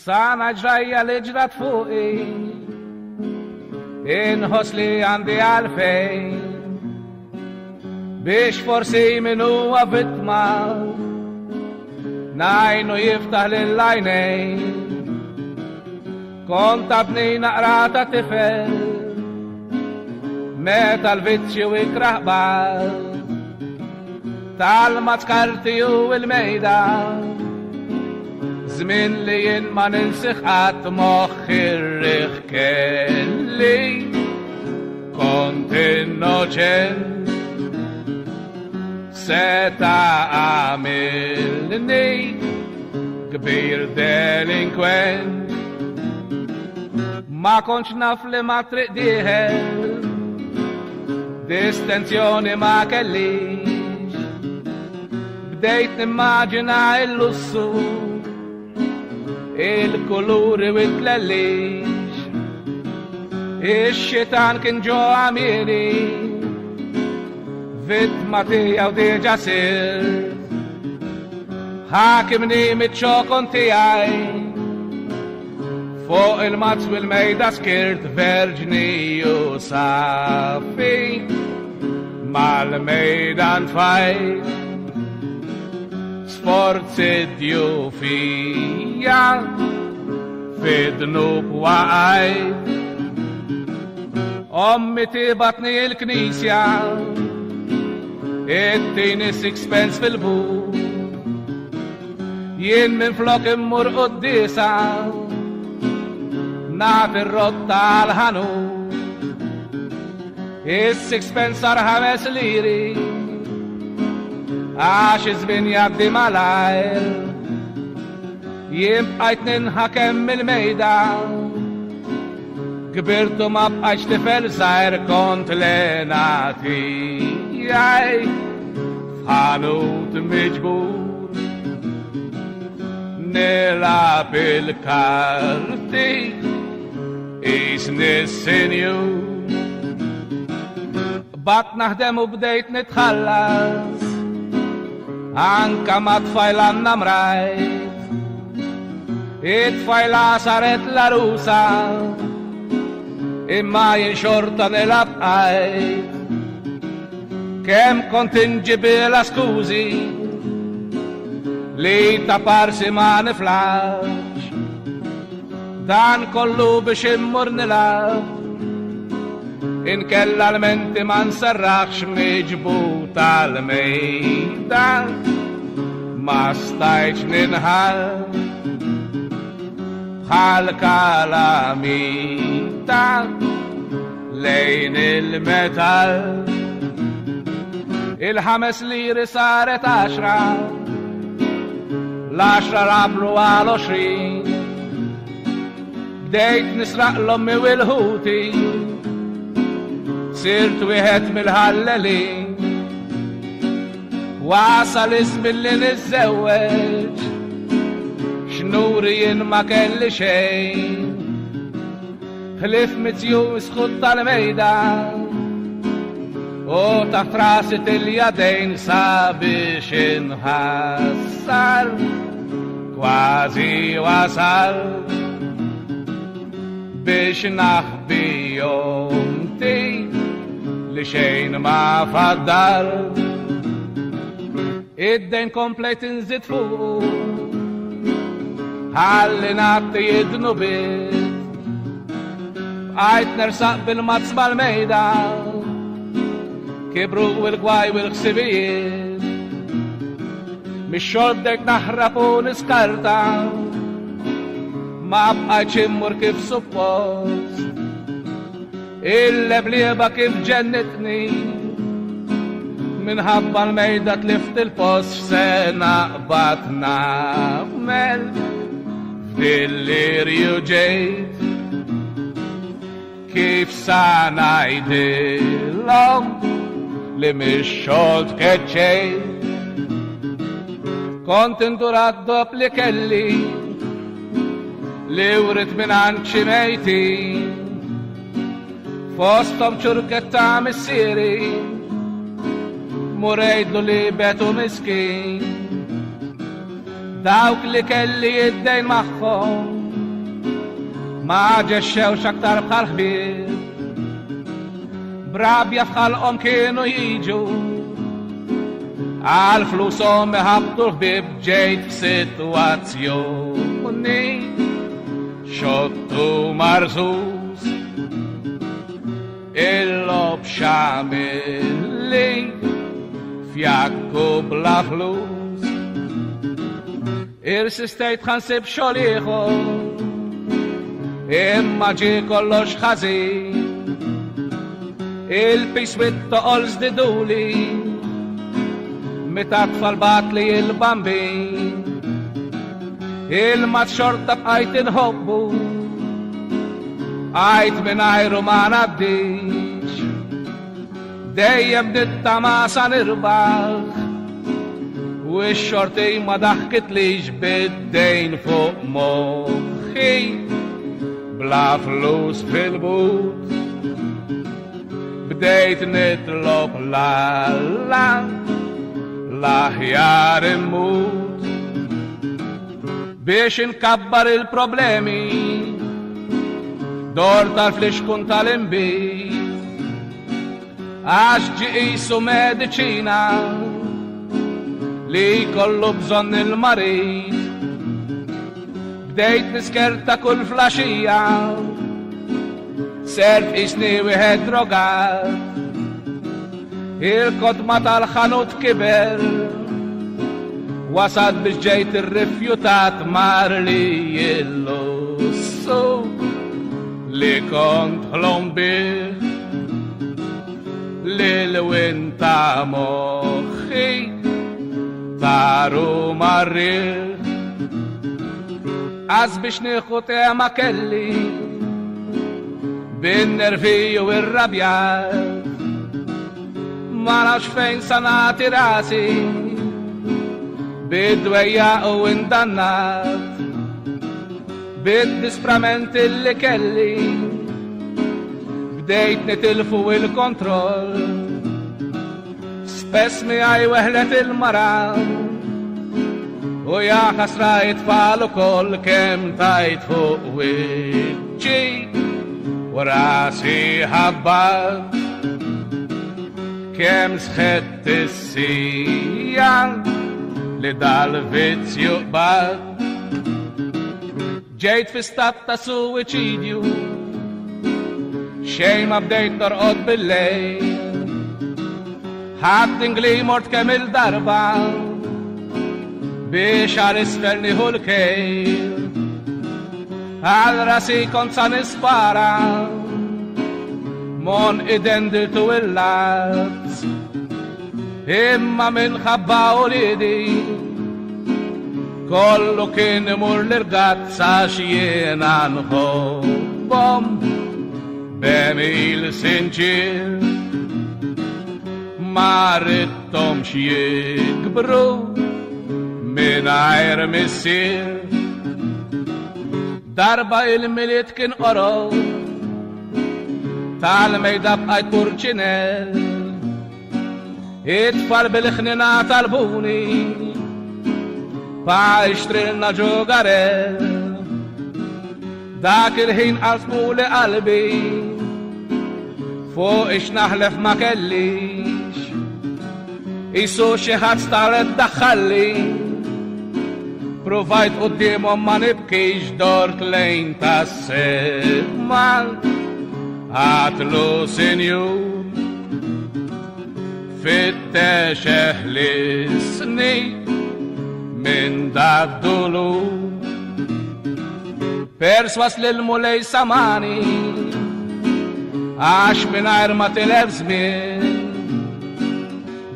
Sana ġrajja li ġrat fuqi inħos li għandi għalfejn biex forsi min huwa vittma najnu jiftaħ lill-għajnejn kont tabni naqra ta' tifel meta l-vizzju ikraħbal tal-mazzkarti u il-mejda Zmin li jien ma ninsiħ qatt moħħi rriħ kelli kont innoċent seta għamilni kbir delinkwent ma kontx naf li ma triq dieħel distenzjoni ma kellix bdejt nimmaġina il-lussu il-kuluri u t-lellix Ix-xitan kien ġo għamili vittma tijaw diġa sir ħakimni mit-ċokon tijaj fuq il-mazz u il-mejda skirt verġni u safi mal-mejda nfajt sforzi djufija fid-dnub waqajt Ommi tibatni il-knisja it-tini sixpence fil-but jien minn flok immur qoddisa naf ir-rotta għal-ħanu is-sixpence sar 5 liri għax iż-żmien jgħaddi malajr jien bqajt ninħakem il-mejda kbirtu ma bqajtx tifel żgħir kont lenati jaj f'ħanut miġbur nilgħab il-karti isni s-sinjur bat naħdem u bdejt nitħallas anka ma tfajla namrajt it-tfajla saret l-arusa imma jien xorta nilab qajt kem kont inġibila skużi li ta' parsi ma niflax dan kollu biex immur nilab inkella l-menti ma nserraħx miġbuta l-mejda ma stajċ ninħal bħal kalamita lejn il-metal il-5 liri saret 10 l-10 rablu għal 20 bdejt nisraq l-ommi u l-ħuti sirt wieħed mill-ħallelin wasal ismi li niżżewweġ x'nuri jien ma kelli xejn ħlif mitzju isħud tal-mejda u taħt rasi til-jadejn sabiex inħassar kważi wasal biex naħbihom li xejn ma faddal id-dejn komplet inżid fuq ħalli nagħti jidnu bit bqajt nersaq bil-mazz mal-mejda kibru il-gwaj u l-ħsibijiet mix-xogħol bdejt naħrab u niskarta ma bqajtx immur kif suppost il-leblieba kif ġennitni minħabba l-mejda tlift il-post se naqbad nagħmel f'dillirju ġejt kif sa ngħidilhom li mix-xogħol tkeċċejt kont indurat dopp li kelli li wrid minn xi mejtin fostom ċurketta missieri murejdlu li betu miskin dawk li kelli jiddejn magħhom ma ġexxewx aktar bħal ħbieb, brabja fħalqhom kienu jiġu għal flushom iħabtu l-ħbieb. Ġejt f'sitwazzjoni xottu marżus il-lob xamilli fjakku bla flus, irsistejt ħansib xogħol ieħor imma ġie kollox ħażin, il-piswit toqol żdiduli meta tfal batli il-bambin, il-mat xorta bqajt inħobbu għajt mingħajru ma ngħaddix, dejjem nittama sa nirbaħ u x-xorti ma daħkitlix bid-dejn fuq moħħi bla flus fil-but. Bdejt nitlob l-aħjar immut biex inkabbar il-problemi, dor tal-fliexkun tal-imbit għax ġiqisu mediċina li kollu bżonn il-marit. Bdejt niskerta kull flaxija, sert isni wieħed drogat, il-kodma tal-ħanut kiber, wasad biex ġejt irrifjutat mar li jillussu li kont ħlom bih li l-winta moħħi taru marriħ. Għaz biex nieħu tema kelli bin-nervi u ir-rabjat, ma nafx fejn sanati rasi bid-dwejja u indannat, bid-disprament illi kelli bdejt nitilfu il-kontroll, spess miegħi weħlet il-maram u ja ħasra jitfal ukoll kemm tajt fuq wiċċi u rasi ħabbat kemm sħett is-sija li dal-vizzju qbad. Ġejt fi stat ta' suwiċidju, xejn ma bdejt norqod bil-lejl, ħadd ingli mort kemm il-darba biex għal isfel nieħu l-kejl, għal rasi kont sa nispara mon idendiltu il-lazz, imma minħabba ulidi kollu kien imur l-irgazza x'jiena nħobbhom b'emil sinċir, ma rridthomx jikbru mingħajr missier. Darba il-miliet kien qorob tal-mejda bqajt purċinel, it-tfal bil-ħnina tal-buni pa' ixtrilna ġugarel. Dak il-ħin qalbmu li qalbi fuq ix-naħlef ma kellix, isu xi ħadd staret daħħalli, provajt qudiemhom ma nibkix, dort lejn tas-sema għatlu sinjur fittex eħlisni minn dad-dulu, perswas l-mulej samani għax mingħajr ma tilef żmien,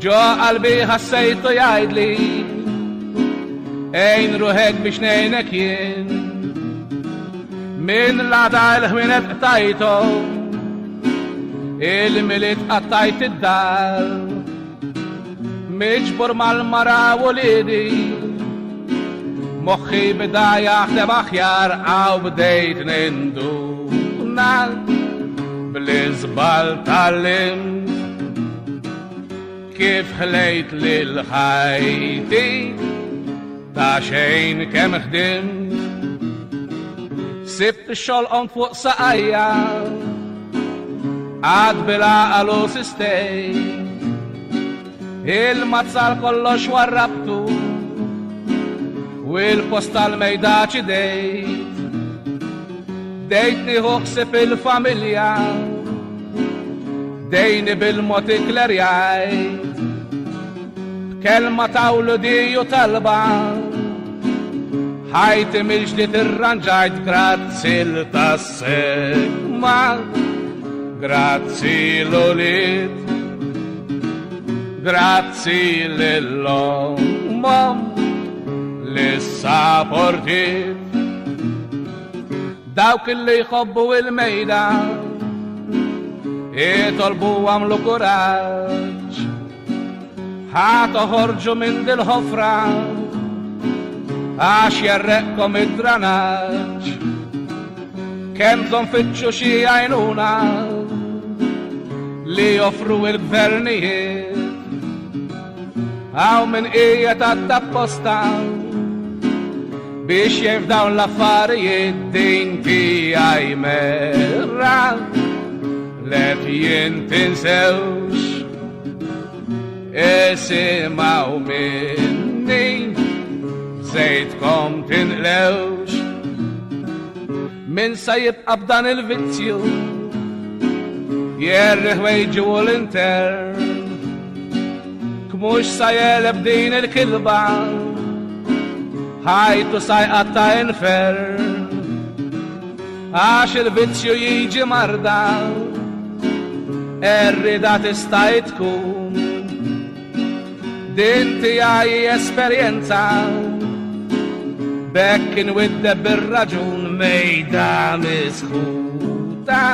ġo qalbi ħassejtu jgħidli ejn ruħek biex ngħinek jien, min l-għada l-ħwienet qtajthom, il-miliet qattajt id-dar, miġbur mal-mara wulidi, moħħi bida jaħdem aħjar għaw bdejt ninduna bl-iżbal tal-limt kif ħlejt lil ħajti ta' xejn kemm ħdimt, sibt ix-xogħol fuq saqajja, għad bil-għaqalu sistej, il-mazzal kollox warrabtu, u il-postal mejda ċidejt, dejtni ħuqsib il-familja, dejni bil-motikler jgħid, kelma tawlu diju talba, ħajti mill-ġdid irranġajt, grazzi l-tassek ma, grazzi l-ulit, grazzi l-lom, l-sapportit, dawk li jħobbu il-mejda, jitolbu għamlu kuraġġ, ħata ħorġu minn dil-ħofra, għax jarreqkom id-dranaġġ, kemm tonfittxu xi għajnuna li joffru il-gvernijiet, għaw minn qiegħed għad-tapposta biex jifdaw l-affarijiet, din tiegħi merra let jien tinsewx, isimaw minni żejtkom tinqlewx, min sa jibqa' b'dan il-vizzju jerriħ wejġu l-intern, kmux sa jeleb din il-kilba, ħajtu sa jqatta' infern, għax il-vizzju jiġi marda, errida tista' tkun, din tiegħi esperjenza, bekk inwiddeb bir-raġun mejda miskuta,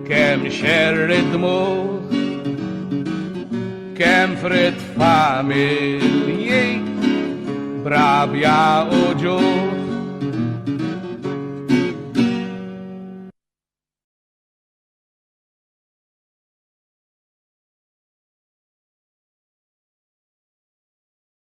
kemm xerri dmuħ, kemm frid familji, brabja u ġuħ.